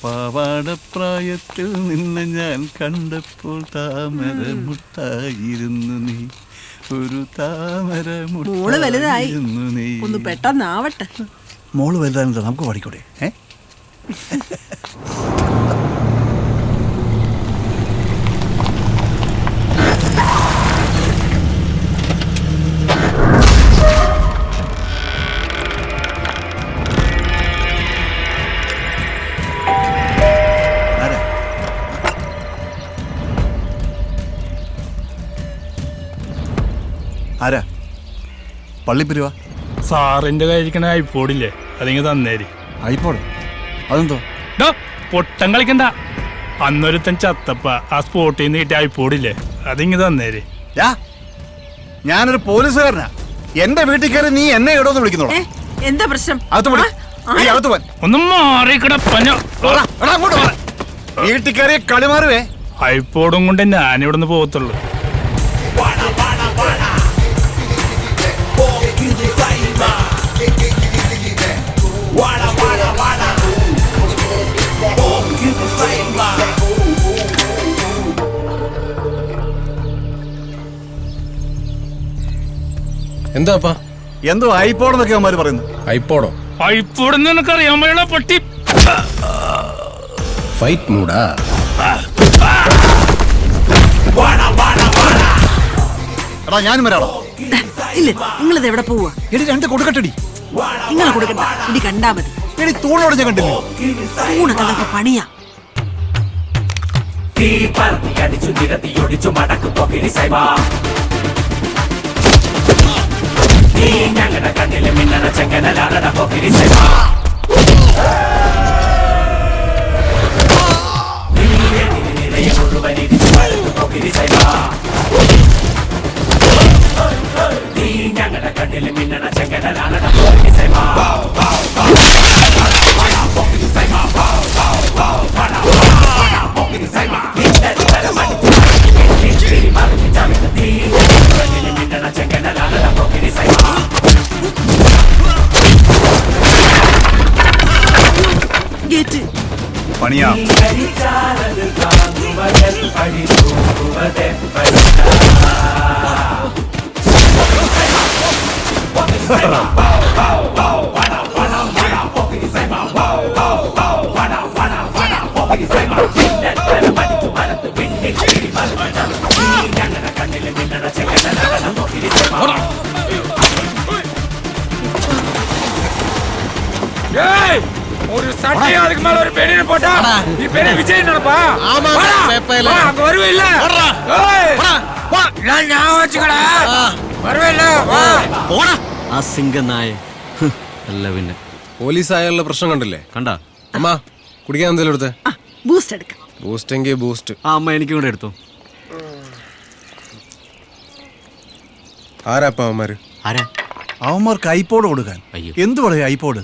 പാവാടപ്രായത്തിൽ നിന്നെ ഞാൻ കണ്ടപ്പോൾ താമര മുട്ടായിരുന്നു നീ, ഒരു താമര മുട്ടായിരുന്നു നീ. ഒന്ന് പെട്ടെന്നാവട്ടെ. മോള് വലുതാണെന്താ, നമുക്ക് പാടിക്കൂടെ? ആരാ? പള്ളിപ്പിരിവാ? സാറിന്റെ കയ്യിരിക്കണ ഐപ്പോഡില്ലേ, അതിങ്ങ് തന്നേരി. ഐപ്പോഡ്? അതെന്തോ? പൊട്ടം കളിക്കണ്ട. അന്നൊരുത്തൻ ചത്തപ്പ ആ സ്പോട്ടിൽ നിന്ന് കിട്ടിയ ഐപ്പോഡില്ലേ, അതിങ്ങ് തന്നേരി. ഞാനൊരു പോലീസുകാരനാ. എന്റെ വീട്ടിൽ കയറി നീ എന്നെ ഇടോന്ന് വിളിക്കുന്നോ? എന്താ പ്രശ്നം? ഒന്നും മാറിക്കിടപ്പഞ്ഞ വീട്ടിൽ കയറിയ കളി മാറുവേ. ഐപ്പോഡും കൊണ്ട് ഞാനിവിടുന്ന് പോകത്തുള്ളൂ. എന്താപ്പാ? എന്തോ ഐപ്പോഡെന്നൊക്കെ അവന്മാര് പറയുന്നു. ഐപ്പോഡോ? ഐപ്പോഡെന്ന് നിനക്കറിയാൻ വേണ്ട പട്ടി. ഫൈറ്റ് മൂടാ? എടാ ഞാനും വരാളോ? ഇല്ല, നിങ്ങളിത് എവിടെ പോവാ? എടി രണ്ട് കൊടുക്കട്ടടി. നിങ്ങൾ കൊടുക്കണ്ട, ഇടി കണ്ടാ മതി. എടി തൂണോട് ഞാൻ കണ്ടില്ലേ? തൂണൊക്കെ നമുക്ക് പണിയാ. ഞങ്ങളുടെ കണ്ണിലെ മിന്നണ ചെങ്കനലാണട പോക്കിരി സൈബ. നിറയെ മുഴുവനിരിച്ചു പഴുത്തു പോക്കിരി സൈബ. നീ ഞങ്ങളുടെ കണ്ണിലെ മിന്നണ ചെങ്കനലാണട പോക്കിരി സൈബ. പോക്കിരി സൈബ, പോക്കിരി സൈബ. മിന്നണ ചെങ്കനലാണട പോക്കിരി സൈബ. പണിയാ. ஒரு சட்டையா அதுக்கு மேல ஒரு பெரிய போட்டா நீ பெரிய விஜய் நடப்பா. ஆமா பேப்பையில அங்க வருவே இல்ல. நான் ஞாபகம் வச்சுக்கடா. வருவே இல்ல. പോടാ. ആ സിംഗനായ അല്ല പിന്നെ പോലീസ് ആയുള്ള പ്രശ്നം കണ്ടില്ലേ? കണ്ടാ? അമ്മ കുടിക്കാൻ എന്തെങ്കിലും എടുത്തേ? ബൂസ്റ്റ് എടുക്കാം. ബൂസ്റ്റ് എങ്കിൽ ബൂസ്റ്റ്. ആ അമ്മ എനിക്കും കൂടെ എടുത്തോ. ആരാപ്പ അവന്മാര്? ആരാ? അവന്മാർക്ക് ഐപ്പോഡ് കൊടുക്കാൻ. എന്ത് പറയാ ഐപ്പോഡ്?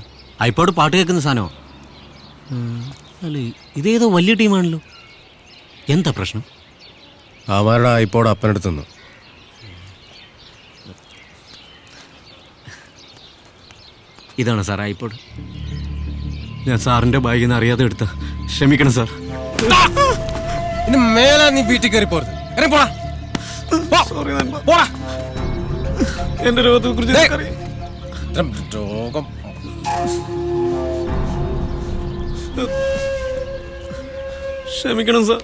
ഐപ്പോഡ് പാട്ട് കേൾക്കുന്ന സാധനമോ? അല്ല, ഇതേതോ വലിയ ടീമാണല്ലോ. എന്താ പ്രശ്നം? അവന്മാരുടെ ഐപ്പോഡ് അപ്പനെടുത്തുന്നു. ഇതാണ് സാർ ഐപ്പോഡ്. ഞാൻ സാറിന്റെ ബാഗിൽ നിന്ന് അറിയാതെ എടുത്ത. ക്ഷമിക്കണം സാർ. ഇനി മേലാ നീ വീട്ടിൽ കയറി പോരുത്. എന്റെ രോഗത്തെ കുറിച്ച് രോഗം. ക്ഷമിക്കണം സാർ.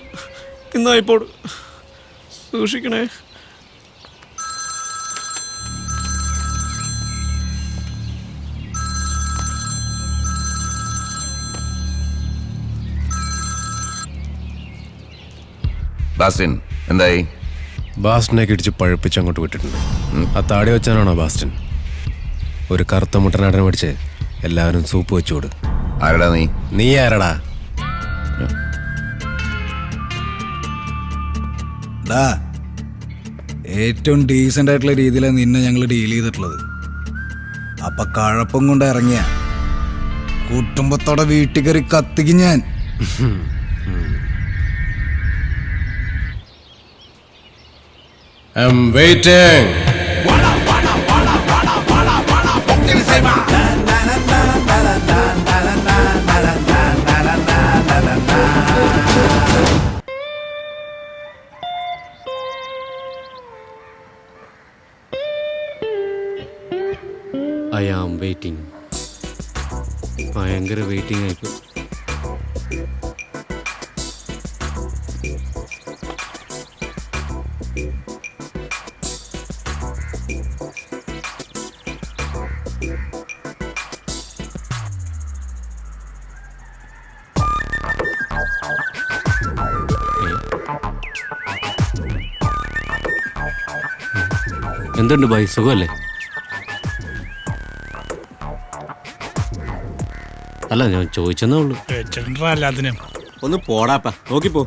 ഇന്ന് ഐപ്പോഡ് സൂക്ഷിക്കണേ. ബാസ്റ്റിൻ എന്തായി? ബാസ്റ്റിനെ ഇടിച്ച് പഴുപ്പിച്ച് അങ്ങോട്ട് വിട്ടിട്ടുണ്ട്. ആ താടി വെച്ചാനാണോ ബാസ്റ്റിൻ? ഒരു കറുത്ത മുട്ടനാടനെ മേടിച്ച് എല്ലാവരും സൂപ്പ് വെച്ചോട്. ആരടാ നീ? നീ ആരടാ? ഏറ്റവും ഡീസൻ്റ് ആയിട്ടുള്ള രീതിയിലാണ് നിന്നെ ഞങ്ങൾ ഡീൽ ചെയ്തിട്ടുള്ളത്. അപ്പൊ കഴപ്പം കൊണ്ട് ഇറങ്ങിയ കുടുംബത്തോടെ വീട്ടിൽ കയറി കത്തിക്കും ഞാൻ. I'm waiting. വെയിറ്റിംഗ് ആയിപ്പോ. എന്തുണ്ട് ബൈ, സുഖമല്ലേ? അല്ല, ഞാൻ ചോദിച്ചെന്നേ ഉള്ളൂ. എല്ലാത്തിനും ഒന്ന് പോടാപ്പാ, നോക്കിപ്പോ.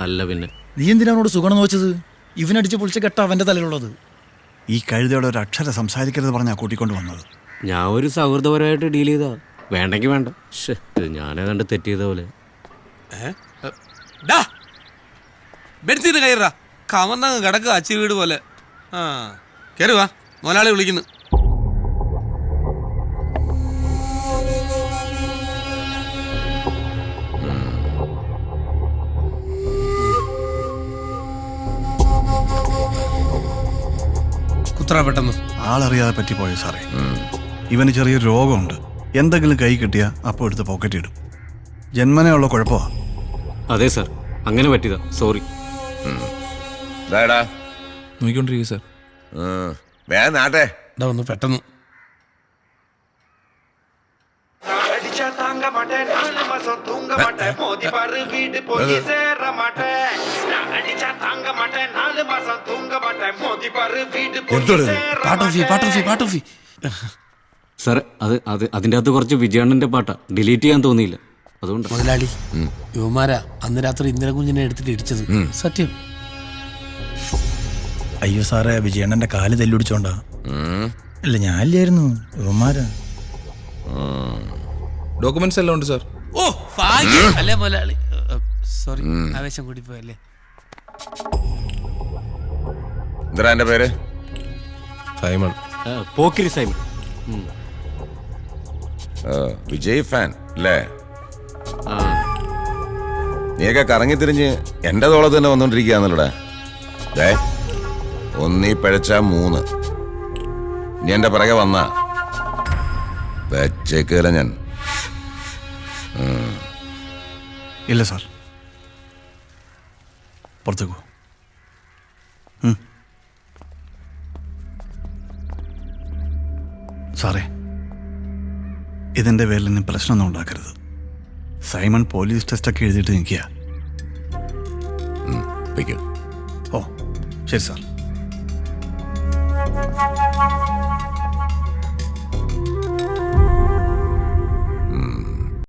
അല്ല പിന്നെ നീ എന്തിനാണോട് സുഗുണം നോച്ചത്? ഇവനടിച്ച് പൊളിച്ച കെട്ട അവന്റെ തലയിലുള്ളത്. ഈ കഴുതയോടെ ഒരു അക്ഷരം സംസാരിക്കരുത് പറഞ്ഞാ കൂട്ടിക്കൊണ്ട് വന്നത്. ഞാൻ ഒരു സൗഹൃദപരമായിട്ട് ഡീൽ ചെയ്താ. വേണ്ടെങ്കിൽ വേണ്ട. ഞാനേതാണ്ട് തെറ്റ് ചെയ്ത പോലെ. ബെഡ്സീറ്റ് കയറാ കമന്നങ്ങ് കിടക്കുക അച്ചി വീട് പോലെ. ആ കയറി വാ, മുതലാളി വിളിക്കുന്നു. കുത്ര പെട്ടെന്ന് ആളറിയാതെ പറ്റിപ്പോയോ സാറേ? ഇവന് ചെറിയൊരു രോഗമുണ്ട്. എന്തെങ്കിലും കൈ കിട്ടിയാ അപ്പോൾ എടുത്ത് പോക്കറ്റ് ഇടും. ജന്മനേ ഉള്ള കുഴപ്പമാ. അതെ സാർ, അങ്ങനെ പറ്റിയതാ, സോറി. നോക്കിക്കൊണ്ടിരിക്കുക സാർ. വേഗം നാട്ടെ. ഒന്ന് പെട്ടെന്ന് സാർ, അതിൻ്റെ അകത്ത് കുറച്ച് വിജയണ്ണന്റെ പാട്ടാ, ഡിലീറ്റ് ചെയ്യാൻ തോന്നിയില്ല, അതുകൊണ്ട്. മുതലാളി, യുവമാരാ അന്ന് രാത്രി ഇന്ദിര കുഞ്ഞിനെ എടുത്തിട്ട് ഇടിച്ചത്. സത്യം. അയ്യോ സാറേ, വിജയണ്ണന്റെ കാല് തെല്ലുടിച്ചോണ്ടാ. അല്ല, ഞാനില്ലായിരുന്നു, യുവമാരാ. ഡോക്യുമെന്റ്സ് എല്ലാം ഉണ്ട് സാർ. ഓ ഭാഗ്യം അല്ലേ മുതലാളി. സോറി, ആവേശം കൂടി പോയല്ലേ. എന്താ എന്റെ പേര്? Simon. Pokkiri Simon. Vijay fan അല്ലേ? ആ, നീയൊക്കെ കറങ്ങി തിരിഞ്ഞ് എന്റെ തോളത്ത് തന്നെ വന്നോണ്ടിരിക്കുകയാണല്ലോടെ. ഒന്നീ പിഴച്ച 3. നീ എന്റെ പിറകെ വന്ന വെച്ചേക്കല ഞാൻ. ഇല്ല സാർ, പുറത്തേക്കോ. സാറേ, ഇതിൻ്റെ പേരിൽ ഇനി പ്രശ്നമൊന്നും ഉണ്ടാക്കരുത്. സൈമൺ പോലീസ് ടെസ്റ്റൊക്കെ എഴുതിയിട്ട് നിൽക്കുക. വയ്ക്കോ. ഓ ശരി സാർ.